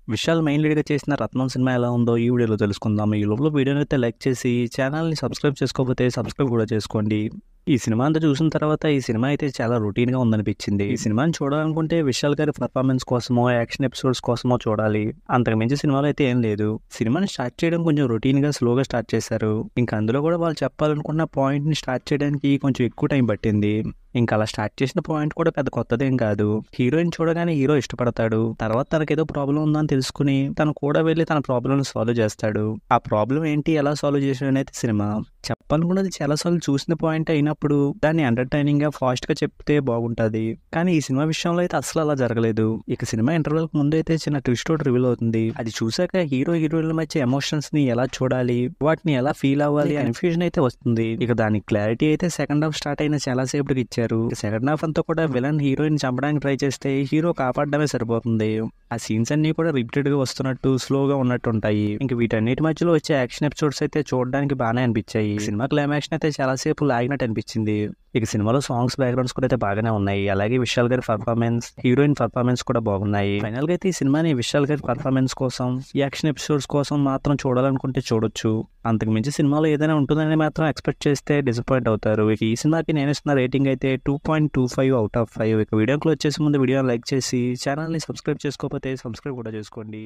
Vishal main లీడ్‌గా చేసిన 'రత్నం' cinema ఎలా ఉందో ఈ వీడియోలో తెలుసుకుందాం. ఈ లోపల వీడియోనైతే లైక్ చేసి ఛానల్‌ని సబ్స్క్రైబ్ చేసుకోకపోతే సబ్స్క్రైబ్ కూడా చేసుకోండి. ఈ సినిమా అంతా చూసిన తర్వాత ఈ సినిమా అయితే చాలా రొటీన్‌గా ఉందనిపించింది. ఈ సినిమాని చూడాలనుకుంటే విశాల్ గారి పర్ఫార్మెన్స్ కోసమో, యాక్షన్ ఎపిసోడ్స్ కోసమో చూడాలి. అంతకు మించి సినిమాలో అయితే ఏం లేదు. సినిమాని స్టార్ట్ చేయడం కొంచెం రొటీన్‌గా స్లోగా స్టార్ట్ చేశారు. ఇంకా అందులో కూడా వాళ్ళు చెప్పాలనుకున్న పాయింట్‌ని స్టార్ట్ చేయడానికి కొంచెం ఎక్కువ టైం పట్టింది. ఇంకా అలా స్టార్ట్ చేసిన పాయింట్ కూడా పెద్ద కొత్తదేం కాదు. హీరోయిన్ చూడగానే హీరో ఇష్టపడతాడు. తర్వాత తనకేదో ప్రాబ్లం ఉందని తెలుసుకుని తను కూడా వెళ్ళి తన ప్రాబ్లమ్‌ని సాల్వ్ చేస్తాడు. ఆ ప్రాబ్లం ఏంటి, ఎలా సాల్వ్ చేసాడనేది సినిమా. చెప్పాలనుకున్నది చాలా సార్లు చూసిన పాయింట్ అయినప్పుడు దాన్ని ఎంటర్‌టైనింగ్‌గా ఫాస్ట్‌గా చెప్తే బాగుంటది. కానీ ఈ సినిమా విషయంలో అయితే అస్సలు అలా జరగలేదు. ఇక సినిమా ఇంటర్వెల్‌కి ముందు అయితే చిన్న ట్విస్ట్ ఒకటి రివీల్ అవుతుంది. అది చూసాక హీరో హీరోయిన్ల మధ్య ఎమోషన్స్‌ని ఎలా చూడాలి, వాటిని ఎలా ఫీల్ అవ్వాలి కన్ఫ్యూజన్ అయితే వస్తుంది. ఇక దానికి క్లారిటీ అయితే సెకండ్ హాఫ్ స్టార్ట్ అయిన చాలా సేపటికి ఇచ్చారు. సెకండ్ హాఫ్ అంతా కూడా విలన్ హీరోయిన్ చంపడానికి ట్రై చేస్తే హీరో కాపాడడమే సరిపోతుంది. ఆ సీన్స్ అన్ని కూడా రిపీటెడ్ గా వస్తున్నట్టు స్లోగా ఉన్నట్టు ఉంటాయి. ఇంక వీటన్నిటి మధ్యలో వచ్చే యాక్షన్ ఎపిసోడ్స్ అయితే చూడడానికి బాగానే అనిపించాయి. సినిమా క్లైమాక్షన్ అయితే చాలా సేపు లాగినట్టు అనిపించింది. ఇక సినిమాలో సాంగ్స్ బ్యాక్గ్రౌండ్స్ కూడా అయితే బాగానే ఉన్నాయి. అలాగే విశాల్ గారి పర్ఫార్మెన్స్, హీరోయిన్ పర్ఫార్మెన్స్ కూడా బాగున్నాయి. ఫైనల్ గా అయితే ఈ సినిమాని విశాల్ గారి పర్ఫార్మెన్స్ కోసం, యాక్షన్ ఎపిసోడ్స్ కోసం మాత్రం చూడాలనుకుంటే చూడొచ్చు. అంతకు మించి సినిమాలో ఏదైనా ఉంటుందని మాత్రం ఎక్స్పెక్ట్ చేస్తే డిసప్పాయింట్ అవుతారు. ఇక ఈ సినిమాకి నేను ఇస్తున్న రేటింగ్ అయితే 2.25 అవుట్ ఆఫ్ 5. ఇక వీడియోకి వచ్చేసి ముందు వీడియోని లైక్ చేసి ఛానల్ని సబ్స్క్రైబ్ చేసుకోకపోతే సబ్స్క్రైబ్ కూడా చేసుకోండి.